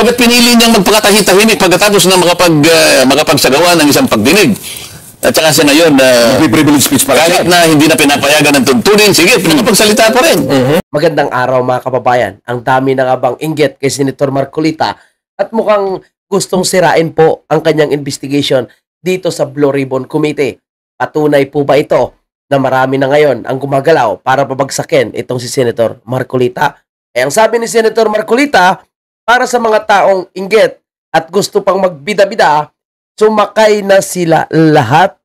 Bakit pinili niyang magpakatahimik pagkatapos na makapagsagawa ng isang pagdinig? At saka siya ngayon, Privilege speech pala kahit na hindi na pinapayagan ng tuntunin, sige, pinakapagsalita pa rin. Magandang araw mga kababayan. Ang dami na nga bang inggit kay Senator Marcolita at mukhang gustong sirain po ang kanyang investigation dito sa Blue Ribbon Committee. Patunay po ba ito na marami na ngayon ang gumagalaw para pabagsakin itong si Senator Marcolita? Ang sabi ni Senator Marcolita, para sa mga taong inggit at gusto pang magbida-bida, sumakay na sila lahat.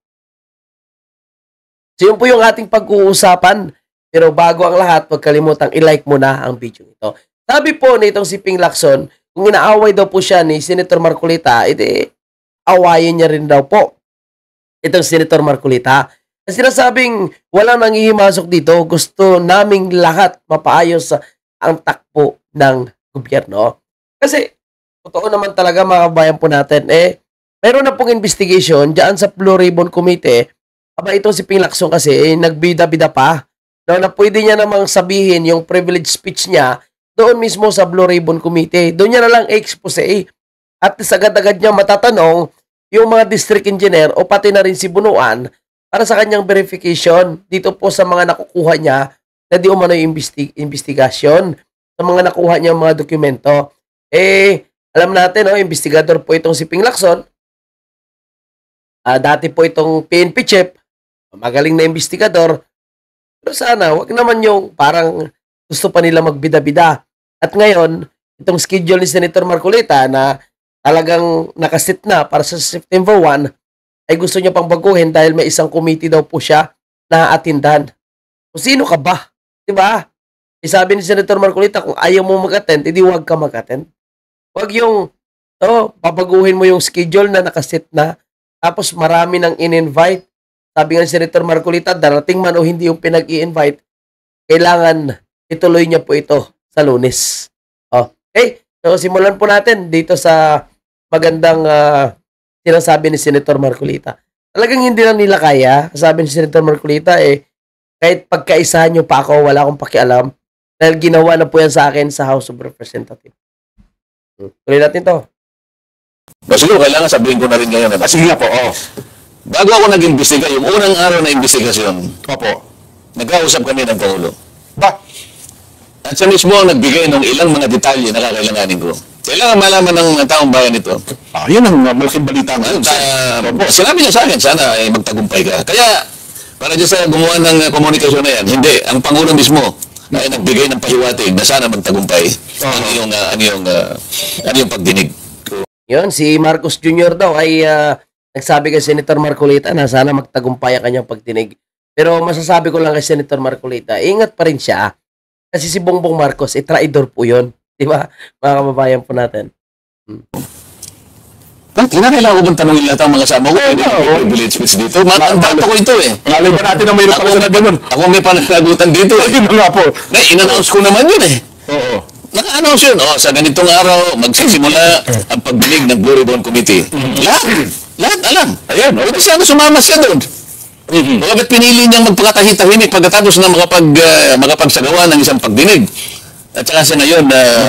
So yun po yung ating pag-uusapan. Pero bago ang lahat, huwag kalimutang i-like mo na ang video ito. Sabi po nitong si Ping Lacson, kung inaaway daw po siya ni Senator Marcolita, awayin niya rin daw po itong Senator Marcolita. Sinasabing walang nangihimasok dito, gusto naming lahat mapaayos ang takbo ng gobyerno. Kasi, totoo naman talaga mga kabayan po natin, meron na pong investigation dyan sa Blue Ribbon Committee. Aba itong si Ping Lacson kasi, nagbida-bida pa. Na pwede niya namang sabihin yung privilege speech niya doon mismo sa Blue Ribbon Committee. Doon niya na lang expose. At agad-agad niya matatanong yung mga district engineer o pati na rin si Bunuan para sa kanyang verification dito po sa mga nakukuha niya na di umano yung investigasyon sa mga nakuha niya mga dokumento. Alam natin, investigador po itong si Ping Lacson. Dati po itong PNP chief, magaling na investigador. Pero sana, wag naman yung parang gusto pa nila magbida-bida. At ngayon, itong schedule ni Senator Marcolita na talagang nakasit na para sa September 1, ay gusto niya pang baguhin dahil may isang committee daw po siya na atindan. Kung sino ka ba? Diba? Sabi ni Senator Marcolita, kung ayaw mo mag-attend, edi wag ka mag-attend. Wag yung, pabaguhin mo yung schedule na nakasit na, tapos marami nang in-invite. Sabi nga ni Senator Marcolita, darating man o hindi yung pinag-i-invite, kailangan ituloy niya po ito sa Lunes. Okay, so simulan po natin dito sa magandang sinasabi ni Senator Marcolita. Talagang hindi lang nila kaya, sabi ni Senator Marcolita, kahit pagkaisahan niyo pa ako, wala akong pakialam, dahil ginawa na po yan sa akin sa House of Representatives. Tuloy natin to. Siguro kailangan sabihin ko na rin ngayon. Sige nga po, Bago ako nag-imbestiga, yung unang araw na investigasyon, Opo. nag-kausap kami ng Pangulo. Ba? At siya mismo ang nagbigay ng ilang mga detalye na kakailanganin ko. Kailangan malaman ng taong bayan ito. Yun ang malaking balita ngayon. Sinabi niya sa akin, sana magtagumpay ka. Kaya, para dyan sa gumawa ng komunikasyon na yan, hindi. Ang Pangulo mismo ay nagbigay ng pahiwatig na sana magtagumpay ang iyong pagdinig. Yun, si Marcos Jr. daw ay nagsabi kay Senator Marcolita na sana magtagumpay ang kanyang pagdinig. Pero masasabi ko lang kay Senator Marcolita, ingat pa rin siya. Kasi si Bongbong Marcos, traidor po yun. Di ba? Mga kababayan po natin. Kinakailangan ko bang tanongin lahat ang mga kasama ko? Privilege speech dito. Matanda ko ito Ngalay ba natin na mayroon pala na ganun? Ako may pananagutan dito. Yun na nga po. In-announce ko naman yun Oo. Naka-announce yun. Sa ganitong araw, magsisimula ang pagdinig ng Blue Ribbon Committee. Lahat alam. Ayan. Bakit sana sumamas ka doon? Bakit pinili niyang magpakatahimik pagkatapos na makapagsagawa ng isang pagdinig? At saka siya ngayon,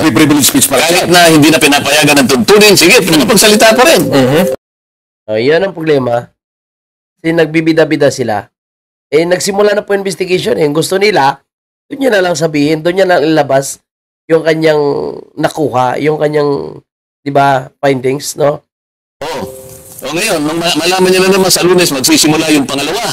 Privilege speech pala kahit na hindi na pinapayagan ng tuntunin, sige, pinakapagsalita pa rin. Yan ang problema. Kasi nagbibida-bida sila. Nagsimula na po investigation. Gusto nila, doon niya na lang sabihin, doon niya na ilabas yung kanyang nakuha, yung kanyang, di ba, findings, no? O ngayon, nung malaman niya na naman sa Lunes, magsisimula yung pangalawa.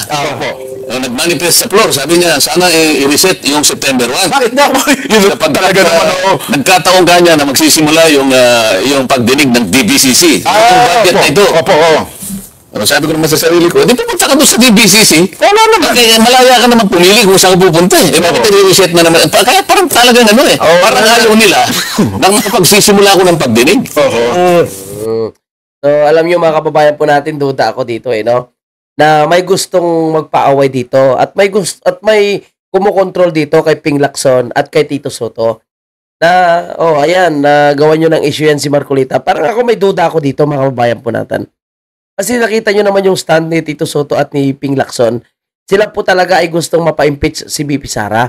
Nag-manifest sa floor, sabi niya, sana i-reset yung September 1. Bakit na? Yun talaga naman, Nagkataong kanya na magsisimula yung pagdinig ng DBCC. Itong budget na ito. Opo. Sabi ko naman sa sarili ko, di pupunta ka doon sa DBCC. Wala naman. Kaya malaya ka naman pumili kung saan ka pupunta. Bakit i-reset na naman? Kaya parang talagang parang ayaw nila nang makapagsisimula ko ng pagdinig. So, alam niyo mga kababayan po natin, duda ako dito no? Na may gustong magpaaway dito at may kumukontrol dito kay Ping Lacson at kay Tito Soto. Na, ayan, gawa nyo ng issue yan si Marcolita. Parang ako may duda ako dito mga kababayan po natin. Kasi nakita nyo naman yung stand ni Tito Soto at ni Ping Lacson. Sila po talaga ay gustong mapa-impeach si BP Sara.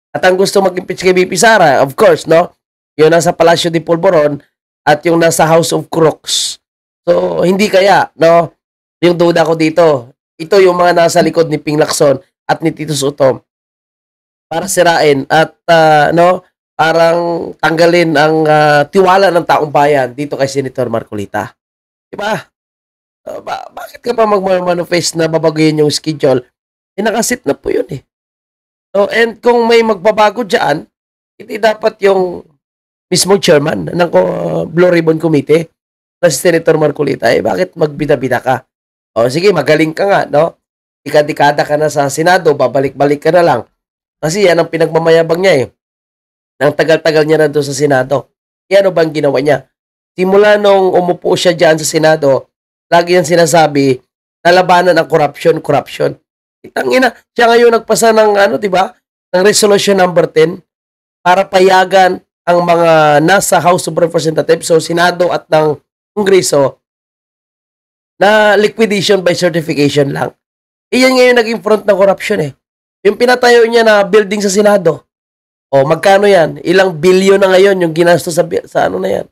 At ang gusto mag-impeach kay BP Sara, of course, no? Yun nasa Palacio de Polvoron, at yung nasa House of Crooks. So, hindi kaya, no? Yung duda ko dito, ito yung mga nasa likod ni Ping Lacson at ni Tito Soto para sirain at no, parang tanggalin ang tiwala ng taong bayan dito kay Senator Marcolita. Diba? Bakit ka pa mag-manifest na babaguhin yung schedule? Nakasit na po yun eh. So, and kung may magbabago dyan, hindi dapat yung mismo chairman ng Blue Ribbon Committee na si Senator Marcolita, bakit magbida-bida ka? O sige, magaling ka nga, no? Dekada ka na sa Senado, babalik-balik ka na lang. Kasi yan ang pinagmamayabang niya Nang tagal-tagal niya na doon sa Senado. Ano bang ginawa niya? Simula nung umupo siya dyan sa Senado, lagi yan sinasabi, nalabanan ang corruption. Itangina, siya ngayon nagpasa ng di ba? Ng resolution number 10 para payagan ang mga nasa House of Representatives, so Senado at ng Kongreso, na liquidation by certification lang. Iyan ngayon naging front ng corruption Yung pinatayo niya na building sa Senado. O magkano yan? Ilang bilyon na ngayon yung ginasto sa ano na yan?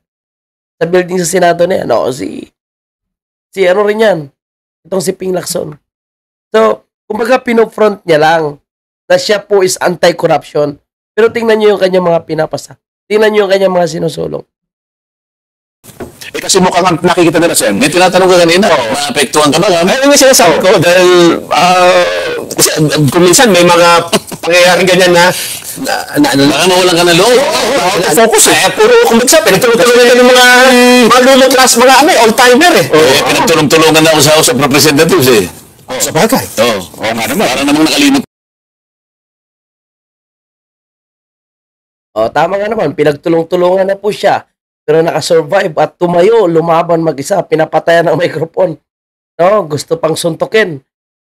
Sa building sa Senado na yan. O si ano rin yan? Itong si Ping Lacson. So, kumbaga pinofront niya lang na siya po is anti-corruption. Pero tingnan niyo yung kanyang mga pinapasa. Tingnan niyo yung kanyang mga sinusulong. Kasi mukhang nakikita nila, Sen. May tinatanong ka kanina, maapektuhan ka ba? Ayun yung sinasabi ko dahil kung minsan may mga pangyayaring ganyan na Baka mawalan ka na loob. focus puro kumbitsa, pinagtulong-tulungan na ng mga lulong class, mga all-timer Pinagtulong-tulungan na ako sa House of Representatives Sa bagay. Oo nga naman. Para namang nakalimot. Tama nga naman, pinagtulong-tulungan na po siya. Pero nakasurvive at tumayo, lumaban mag-isa, pinapatayan ng microphone. No, gusto pang suntukin.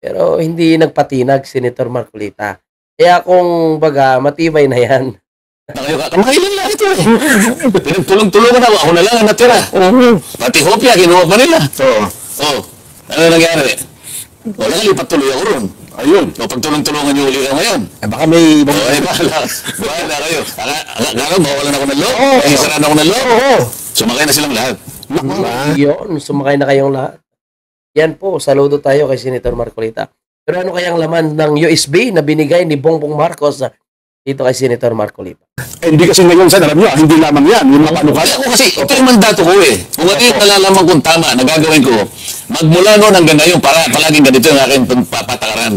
Pero hindi nagpatinag, Senator Marcolita. Kaya kung baga, matibay na yan. Kamailan lang ito Pinagtulong-tulungan ako na lang ang natira. Pati hopya, kinuha pa nila. Ano nangyari? Nakalipat tuloy ako ron. Ayun. Pagtulong-tulungan niyo uli ka ngayon. Baka may bahala kayo. Akala mawalan ako ng loob. Isaran ako ng loob. Sumakay na silang lahat. Yun, sumakay na kayong lahat. Yan po, saludo tayo kay Senator Marcolita. Pero ano kayang laman ng USB na binigay ni Bongbong Marcos dito kay Senator Marcolita? Hindi kasi ngayon, Sen, alam nyo, hindi lamang yan. Yung mga panukala. Ako kasi, ito yung mandato ko Kung ano yung nalalaman kong tama na gagawin ko, magmula noon hanggang ngayon, palaging ganito yung aking papatakaran.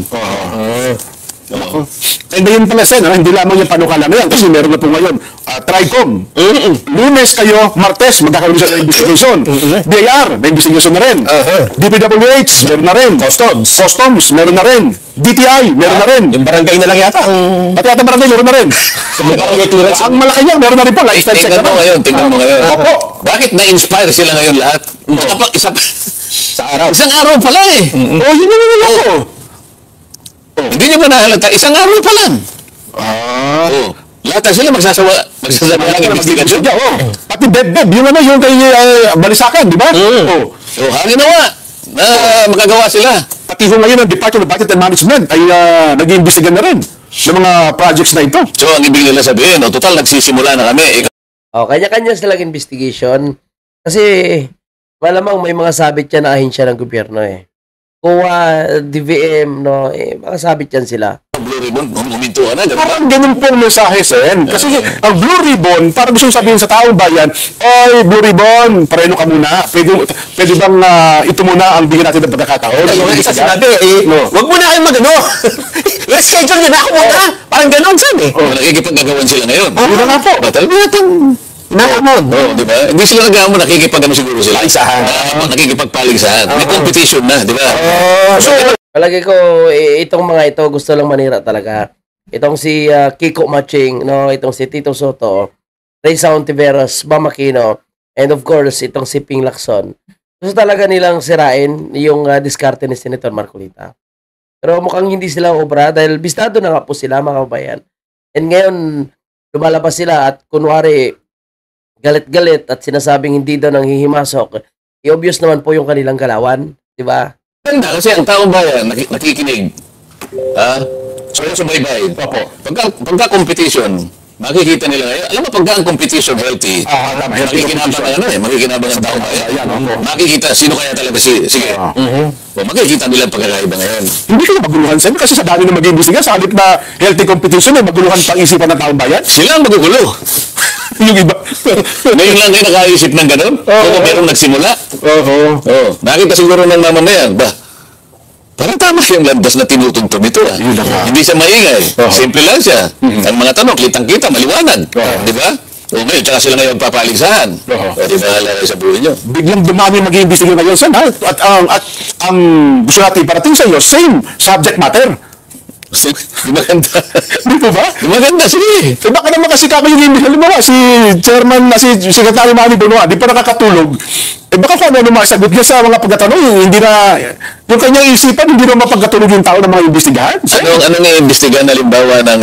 And yun pala, Sen, hindi lamang yung panukala na yan kasi meron na po ngayon TRICOM. Lunes kayo, Martes, magkakaroon siya ng investigation. DIR, may investigation na rin. DPWH, meron na rin. Customs, meron na rin. DTI, meron na rin. Yung barangay na lang yata. Pati yata barangay, meron na rin. Ang malaki niya, meron na rin po. Lifestyle check Tingnan mo ngayon, tingnan mo ngayon. Opo. Bakit na-inspire sila ngayon lahat? Sa araw. Isang araw pa lang Yun naman ako. Hindi niyo ba nahalata? Isang araw pa lang. Lahat na sila magsasawa ng investigasyon. Pati Beb, yung ano, yung kay Balisakan, di ba? Hangin nawa. Magagawa sila. Pati ho ngayon ang Department of Budget and Management ay nag-iimbestigan na rin ng mga projects na ito. So, ang ibig nila sabihin, total, nagsisimula na kami. Kanya-kanya silang investigation. Kasi, malamang may mga sabit yan na ahensya ng gobyerno COA, DVM, mga sabit yan sila. Blue Ribbon, huminto ka na. Parang ganun pong mensahe, Sen. Kasi ang Blue Ribbon, parang gusto sabihin sa taong bayan, oy, Blue Ribbon, pareno ka muna. Pwede bang ito muna ang bigyan natin ng pagkakataon? Yung isa sinabi, wag muna kayong magano. Let's schedule nyo na ako muna. Parang ganun, Sen Nakikipag-gagawan sila ngayon. Yun na nga po. Batal mo natin. Di ba? Hindi sila nag-aamon, nakikipag-ano siguro sila. Nakikipagpaligsahan. May competition na, di ba? Palagi ko, itong mga ito, gusto lang manira talaga. Itong si Kiko Maching, itong si Tito Soto, Reysa Ontiveros, Bam Aquino, and of course, itong si Ping Lacson. Gusto talaga nilang sirain yung diskarte ni Senator Marcolita. Pero mukhang hindi sila obra dahil bistado na nga po sila, mga kabayan. And ngayon, lumalabas sila at kunwari, galit-galit at sinasabing hindi daw nang hihimasok. I-obvious naman po yung kanilang galawan, di ba? Ganda kasi ang taong bayan nakikinig. So yung subaybay. Pagka competition, Makikita nila ngayon. Alam mo, pagka ang competition healthy, tama. makikinabang ang makikinabang ang tao bayan. Makikita, sino kaya talaga sige. O, makikita nila ang pagkakaiba ngayon. Hindi kayo maguluhan sir kasi sa dami na mag-iimbestiga sa halip na healthy competition ay maguluhan pang isipan ng taong bayan. Sila ang magugulo. Yung iba. Ngayon lang kayo nakaisip ng ganun? Kung merong nagsimula? Nakita siguro ng mamamayan, parang tama yung landas na tinutugtog ito. Hindi siya maingay. Simple lang siya. Ang mga tanong, kitang-kita, maliwanag. Di ba? O ngayon, tsaka sila ngayon papaligsahan. Di ba alala sa buhay nyo? Biglang dumami mag-iimbestiga ngayon sir. At ang gusto natin parating sa iyo, same subject matter. Di maganda. Di po ba? Di maganda, sige. Baka naman kasi kami yung imbestiga. Halimbawa, si Chairman, si Secretary Manny Bonoa, di pa nakakatulog. Baka kung ano masagot niya sa mga pagkatanong, hindi na, yung kanyang isipan, hindi na mapagkatulog yung tao ng mga imbestigahan. Anong iimbestigahan na limbawa ng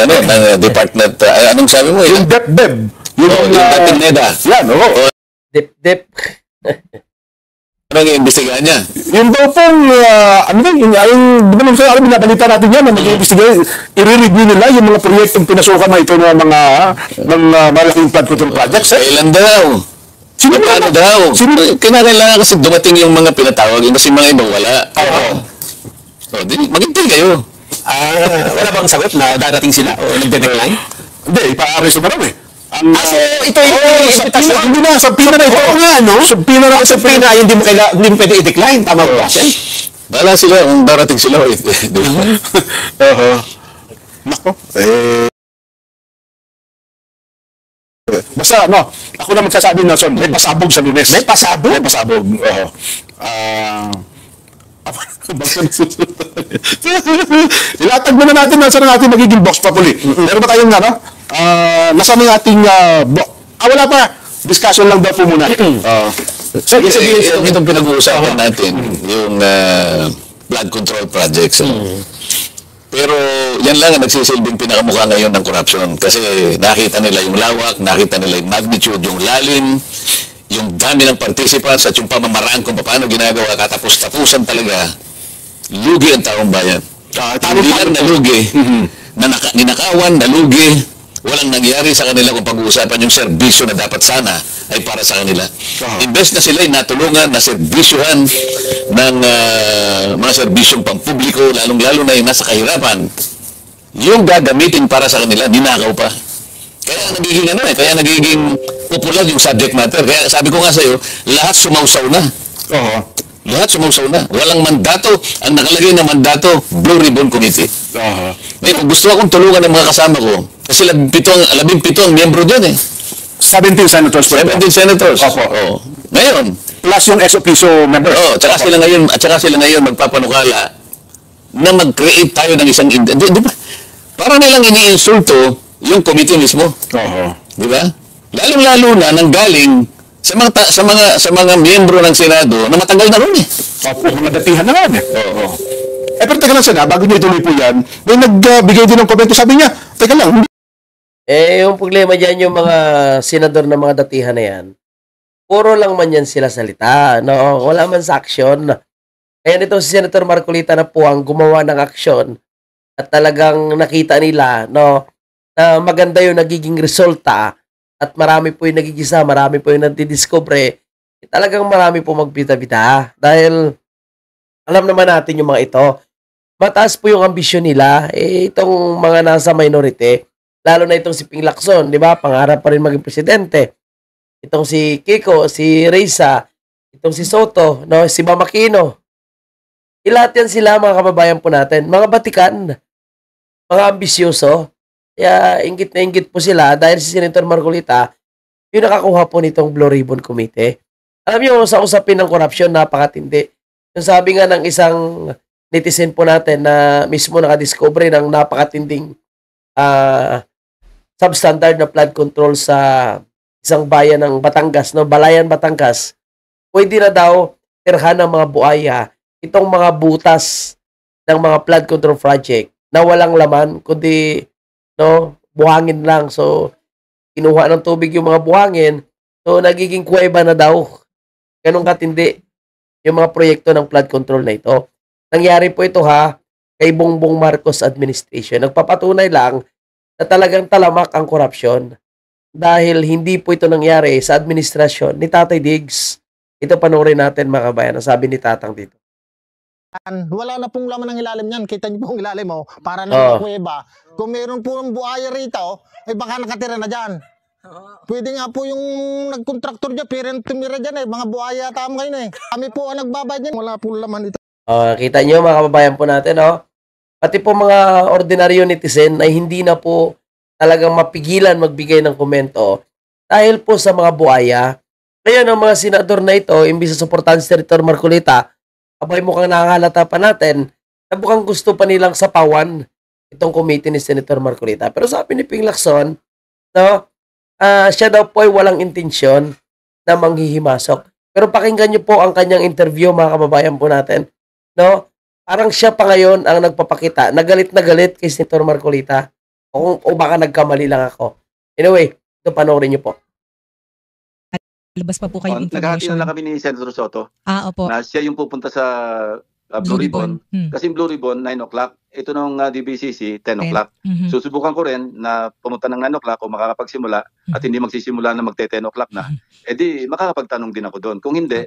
department, anong sabi mo? Yung DepDep. Yung dating NEDA. Yan, oo. Dip. Anong iimbestigahan niya? Yung daw pong, di ba nung sa binabalita natin yan, na mag-iimbestigahan, i-review nila yung mga proyektong pinasukan na ito ng mga malaking flood control projects. Kailan daw? Sino Paano daw? Kinakailangan kasi dumating yung mga pinatawag, kasi mga iba wala. Maghintay kayo. Wala bang sagot na darating sila o nagde-decline? Hindi, ipa-arresto pa rin eh. So ito yung Hindi na, sa pina na ito. Oo nga, no? Sa pina na. Sa pre na hindi mo pwede i-decline. Tama ba, Sen? Bahala sila kung darating sila. Nako. Basta, ako na magsasabi na, Son, may pasabog sa Lunes. May pasabog? May pasabog. Ilatag muna natin saan natin magiging box papuli. Meron ba tayong nasa ng ating box? Wala pa. Discussion lang daw po muna. So, itong pinag-uusapan natin, yung flood control projects. Pero yan lang ang nagsisilbing pinakamukha ngayon ng corruption. Kasi nakita nila yung lawak, nakita nila yung magnitude, yung lalim, yung dami ng participants at yung pamamaraan kung paano ginagawa, katapos-tapusan talaga, lugi ang taong bayan. Hindi lang nalugi, ninakawan, nalugi, walang nangyari sa kanila kung pag-uusapan yung serbisyo na dapat sana ay para sa kanila. Imbes na sila ay natulungan, na serbisyuhan ng mga serbisyong pampubliko, lalong-lalo na yung nasa kahirapan, yung gagamitin para sa kanila, ninakaw pa. Kaya nagiging popular yung subject matter. Kaya sabi ko nga sa'yo, lahat sumausaw na. Lahat sumausaw na. Walang mandato. Ang nakalagay na mandato, Blue Ribbon Committee. Kung gusto akong tulungan ng mga kasama ko, kasi 17 ang miyembro dyan eh. 17 senators po. 17 senators. Ngayon. Plus yung ex officio members. Tsaka sila ngayon magpapanukala na mag-create tayo ng isang... Di ba? Para nilang iniinsulto yung committee mismo. Di ba? Lalong-lalo na nang galing sa mga miyembro ng Senado na matagal na ron eh. Mga datihan na ron eh. Pero teka lang sana, bago niyo ituloy po yan, may nagbigay din ng komento, sabi niya, teka lang. Yung problema dyan, yung mga senador na mga datihan na yan, puro lang man yan sila salita. No? Wala man sa aksyon. Kaya nito si Senator Marcolita na po ang gumawa ng aksyon at talagang nakita nila na maganda yung nagiging resulta at marami po yung nagigisa, marami po yung nagdidiscover. Talagang marami po magbita-bita dahil alam naman natin yung mga ito. Mataas po yung ambisyon nila. Itong mga nasa minority, lalo na itong si Ping Lacson, di ba? Pangarap pa rin maging presidente. Itong si Kiko, si Reza, itong si Soto, si Mama Aquino. Lahat yan sila, mga kababayan po natin. Mga batikan, mga ambisyoso. Kaya inggit na inggit po sila dahil si Senator Marcolita, yung nakakuha po nitong Blue Ribbon Committee. Alam niyo, sa usapin ng korupsyon, napakatindi. Yung sabi nga ng isang netizen po natin na mismo nakadiscover ng napakatinding substandard na flood control sa isang bayan ng Batangas, Balayan, Batangas, pwede na daw perhan ng mga buhaya itong mga butas ng mga flood control project na walang laman, kundi buhangin lang. So, kinuha ng tubig yung mga buhangin, so nagiging kuweba na daw. Ganun katindi yung mga proyekto ng flood control na ito. Nangyari po ito kay Bongbong Marcos administration. Nagpapatunay lang na na talagang talamak ang korupsyon. Dahil hindi po ito nangyari sa administrasyon ni Tatay Diggs. Ito panoorin natin mga kabayan, ang sabi ni Tatang dito. Wala na pong laman ng ilalim niyan. Kita niyo pong ilalim, para na Oo. mga kuweba. Kung meron po ng buhaya rito, ay baka nakatira na dyan. Pwede nga po yung nagkontraktor dyan, pero tumira dyan mga buhaya tama ngayon Kami po ang nagbabayad niyan. Wala po laman ito. Kita nyo mga kababayan po natin, pati po mga ordinaryo netizen ay hindi na po talagang mapigilan magbigay ng komento dahil po sa mga buhaya. Kaya ng mga senador na ito, imbis na suportahan si Senator Marcolita, abay mukhang nakakalata pa natin na mukhang gusto pa nilang sapawan itong committee ni Senator Marcolita. Pero sabi ni Ping Lacson, siya daw po ay walang intensyon na manghihimasok. Pero pakinggan niyo po ang kanyang interview mga kababayan po natin. Parang siya pa ngayon ang nagpapakita, na galit kay Senator Marcolita. O baka nagkamali lang ako. Anyway, ito panoorin niyo po. Labas pa po kayong Naghahati information. na lang kami ni Senator Soto Opo. na siya yung pupunta sa Blue Ribbon. Kasi yung Blue Ribbon, 9 o'clock. Ito nung DBCC, 10 o'clock. Susubukan ko rin na pumunta ng 9 o'clock o makakapagsimula at hindi magsisimula na magte-10 o'clock na. Di makakapagtanong din ako doon. Kung hindi,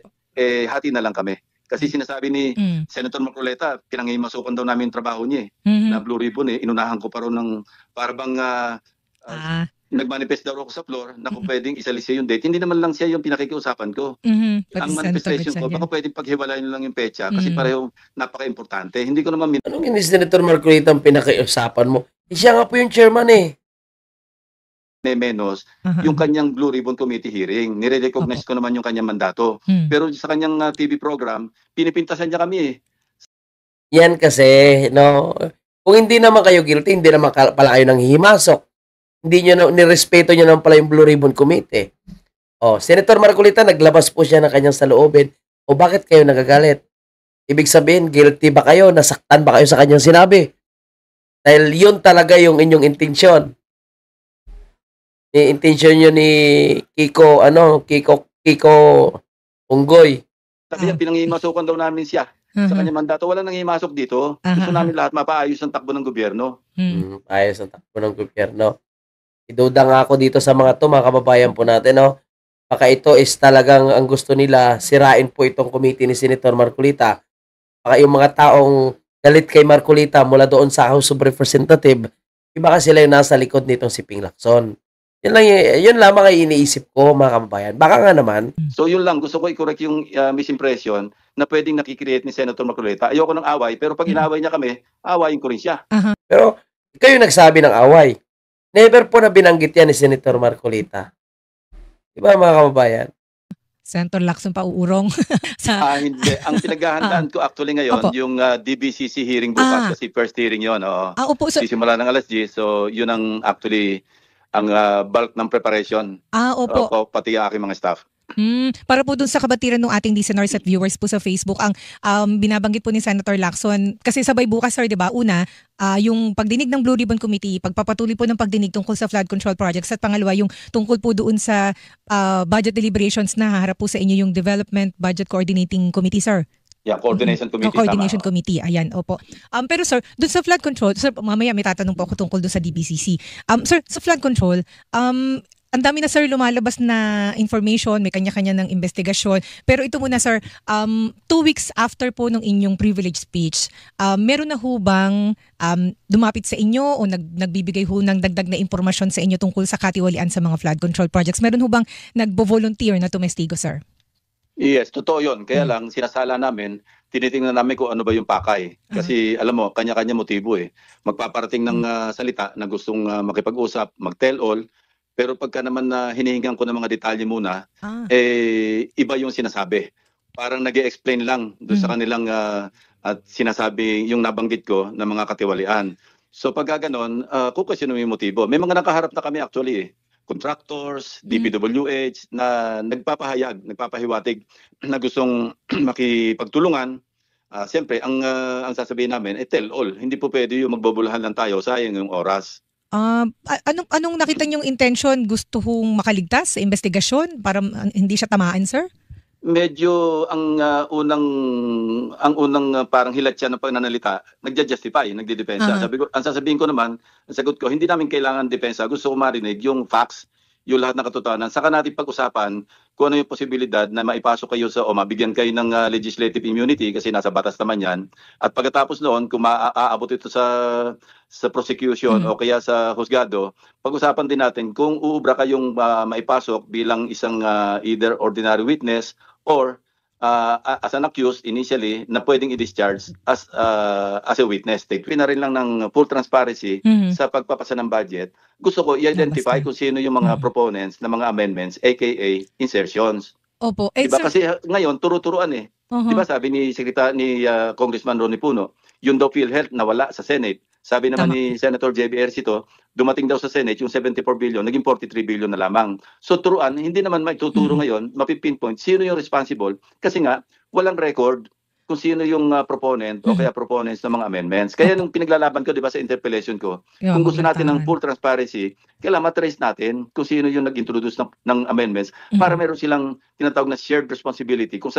hati na lang kami. Kasi sinasabi ni Senator Marcoleta, pinangimasukan daw namin yung trabaho niya na Blue Ribbon. Inunahan ko pa rin ng parang nagmanifest daw ako sa floor na kung pwedeng isalis siya yung date. Hindi naman lang siya yung pinakikiusapan ko. Ang manifestation ko, baka pwedeng paghiwalayin lang yung pecha kasi pareho napaka-importante. Hindi ko naman Anong ni Senator Marcolita ang pinakiusapan mo? Siya nga po yung chairman menos yung kanyang Blue Ribbon Committee hearing. Nire-recognize ko naman yung kanyang mandato. Pero sa kanyang TV program, pinipintasan niya kami Yan kasi, kung hindi naman kayo guilty, hindi naman pala kayo nang hihimasok. Hindi nyo, nirespeto nyo naman pala yung Blue Ribbon Committee. Senator Marcolita, naglabas po siya ng kanyang saloobin. Bakit kayo nagagalit? Ibig sabihin, guilty ba kayo? Nasaktan ba kayo sa kanyang sinabi? Dahil yun talaga yung inyong intensyon. Intensyon nyo ni Kiko Unggoy. Sabi niya, pinangimasukan daw namin siya sa kanyang mandato. Wala nang imasok dito. Gusto namin lahat mapaayos ang takbo ng gobyerno. Ayos ang takbo ng gobyerno. Iduda nga ako dito sa mga to, mga kababayan po natin, Baka ito is talagang ang gusto nila, sirain po itong committee ni Senator Marcolita. Baka yung mga taong galit kay Marcolita mula doon sa House of Representatives, baka sila yung nasa likod nitong si Ping Lacson. Yun lamang ay iniisip ko, mga kababayan. Baka nga naman. So yun lang, gusto ko i-correct yung misimpression na pwedeng nakikreate ni Senator Marcolita. Ayoko ng away, pero pag inaway niya kami, awayin ko rin siya. Pero kayo nagsabi ng away. Never po na binanggit yan ni Senator Marcolita. Diba mga kababayan? Senator Lacson pa uurong. Hindi. Ang pinaghahandaan ko actually ngayon, yung DBCC hearing bukas kasi first hearing yun. Opo. Sisimula ng alas 10. So yun ang actually ang bulk ng preparation. Opo. Pati aking mga staff. Para po dun sa kabatiran ng ating listeners at viewers po sa Facebook, ang binabanggit po ni Senator Lacson, kasi sabay bukas sir, di ba? Una, yung pagdinig ng Blue Ribbon Committee, pagpapatuloy po ng pagdinig tungkol sa flood control projects, at pangalawa, yung tungkol po doon sa budget deliberations na haharap po sa inyo yung Development Budget Coordinating Committee, sir. Yeah, Coordination Committee. Coordination Committee, ayan, opo. Pero sir, dun sa flood control, sir, mamaya may tatanong po ako tungkol dun sa DBCC. Sir, sa flood control, ang dami na sir lumalabas na information, may kanya-kanya ng investigasyon. Pero ito muna sir, 2 weeks after po ng inyong privilege speech, meron na ho bang dumapit sa inyo o nagbibigay ho ng dagdag na impormasyon sa inyo tungkol sa katiwalian sa mga flood control projects? Meron ho bang nagbo-volunteer na tumestigo, sir? Yes, totoo yun. Kaya lang, sinasala namin, tinitingnan namin kung ano ba yung pakay. Kasi alam mo, kanya-kanya motibo Magpaparating ng salita na gustong makipag-usap, mag-tell all. Pero pagka naman hinihingan ko ng mga detalye muna, iba yung sinasabi. Parang nag-e-explain lang doon sa kanilang at sinasabi yung nabanggit ko na mga katiwalian. So pagka ganon, kukwestiyon mo yung motibo. May mga nakaharap na kami actually contractors, DPWH na nagpapahiwatig na gustong makipagtulungan. Siyempre, ang sasabihin namin, tell all. Hindi po pwede yung magbubulahan lang tayo, sayang yung oras. Anong nakita niyong intention? Gusto hong makaligtas sa investigasyon para hindi siya tamaan, sir? medyo ang unang parang hilat siya ng pananalita, nagja-justify, nagdedepensa. Sabi ko, ang sasabihin ko naman, ang sagot ko, hindi namin kailangan depensa. Gusto ko marinig yung facts, yung lahat ng katotohanan. Saka natin pag-usapan kung ano yung posibilidad na maipasok kayo sa, o mabigyan kayo ng legislative immunity kasi nasa batas naman yan. At pagkatapos noon, kung maaabot ito sa prosecution o kaya sa husgado, pag-usapan din natin kung uubra kayong maipasok bilang isang either ordinary witness or as an accused initially na pwedeng i-discharge as a witness. Take na rin lang ng full transparency sa pagpapasa ng budget. Gusto ko i-identify kung sino yung mga proponents ng mga amendments, aka insertions. Opo. Diba kasi ngayon turo-turuan eh. Diba sabi ni Congressman Ronnie Puno, yung daw PhilHealth nawala sa Senate. Sabi naman ni Senator J.B. Ercito, dumating daw sa Senate yung 74 billion, naging 43 billion na lamang. So turuan, hindi naman maituturo ngayon, mapipinpoint sino yung responsible kasi nga walang record kung sino yung proponent o kaya proponents ng mga amendments. Kaya nung pinaglalaban ko, di ba, sa interpellation ko, kung gusto natin ng full transparency, kailangan matrace natin kung sino yung nag-introduce ng amendments para meron silang tinatawag na shared responsibility. Kung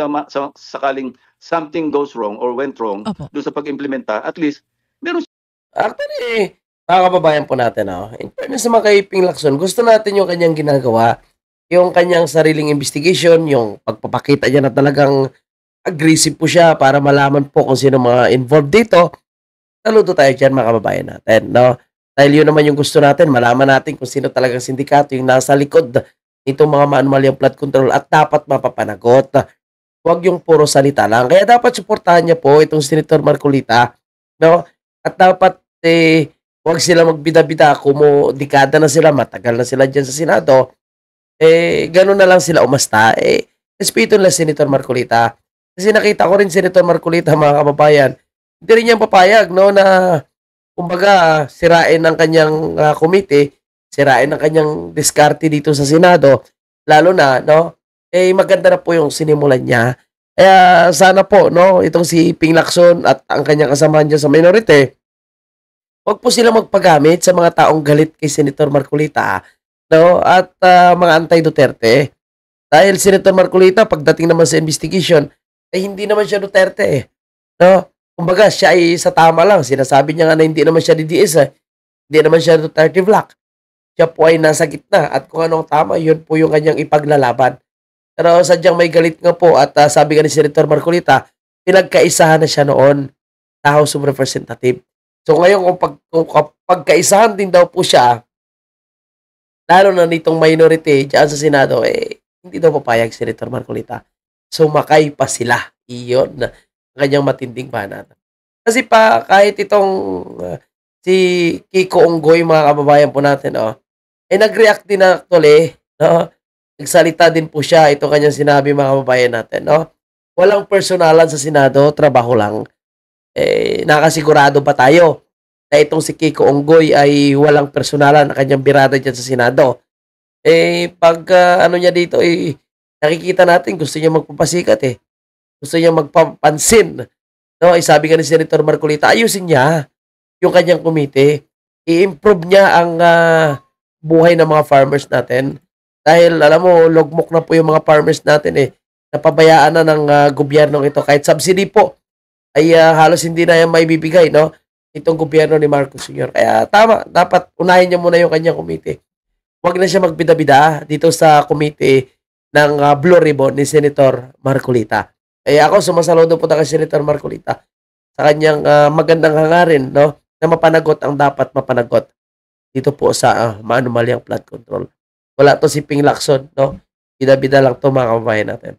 sakaling something goes wrong or went wrong doon sa pag-implementa, at least meron. Actually, mga kababayan po natin, in fairness naman kay Ping Lacson, gusto natin yung kanyang ginagawa, yung kanyang sariling investigation, yung pagpapakita niya na talagang aggressive po siya para malaman po kung sino mga involved dito. Saludo tayo dyan, mga kababayan natin, no? Dahil yun naman yung gusto natin, malaman natin kung sino talagang sindikato yung nasa likod nitong mga maanumalyang flood control at dapat mapapanagot. Huwag yung puro salita lang. Kaya dapat suportahan niya po itong Senator Marcolita, no? At dapat huwag sila magbida-bida, dekada na sila, matagal na sila dyan sa Senado, gano'n na lang sila umasta. Respeto nila Senator Marcolita. Kasi nakita ko rin Senator Marcolita, mga kababayan, hindi rin niya papayag, no, na kumbaga sirain ang kanyang komite, sirain ang kanyang diskarte dito sa Senado, lalo na, no, maganda na po yung sinimulan niya. Kaya sana po, no, itong si Ping Lacson at ang kanyang kasamahan dyan sa minority, huwag po sila magpagamit sa mga taong galit kay Senator Marcolita, no, at mga anti-Duterte. Dahil Senator Marcolita, pagdating naman sa investigation, hindi naman siya Duterte, no? Kumbaga, siya ay sa tama lang. Sinasabi niya nga na hindi naman siya DDS, hindi naman siya Duterte Black. Siya po ay nasa gitna at kung anong tama, yun po yung kanyang ipaglalaban. Pero sadyang may galit nga po at sabi nga ni Senator Marcolita, pinagkaisahan na siya noon sa House of Representatives. So ngayon kung pagkaisahan din daw po siya, lalo na nitong minority dyan sa Senado, hindi daw papayag si Senator Marcolita. Sumakay pa sila. Iyon na kanyang matinding banat. Kasi pa kahit itong si Kiko Onggoy, mga kababayan po natin, nag-react din actually, no? Nagsalita din po siya, ito kanyang sinabi, mga kababayan natin, no? Walang personalan sa Senado, trabaho lang. Nakasigurado pa tayo na itong si Kiko Onggoy ay walang personalan na kanyang birada dyan sa Senado. Pag ano niya dito, nakikita natin, gusto niya magpapasikat Gusto niya magpapansin. No, sabi nga ni Senator Marcolita, ayusin niya yung kanyang komite. I-improve niya ang buhay ng mga farmers natin. Dahil, alam mo, logmok na po yung mga farmers natin Napabayaan na ng gobyernong ito. Kahit subsidy po, ay halos hindi na yan maibibigay, no? Itong gobyerno ni Marcos Sr. Kaya tama, dapat unahin niya muna yung kanyang komite. Huwag na siya magbida-bida dito sa komite ng Blue Ribbon ni Senator Marcolita. Ako sumasaludo po kay Senator Marcolita sa kanyang magandang hangarin, no, na mapanagot ang dapat mapanagot dito po sa maanumalyang flood control. Wala to si Ping Lacson, no? Bida-bida lang to, mga kababayan natin.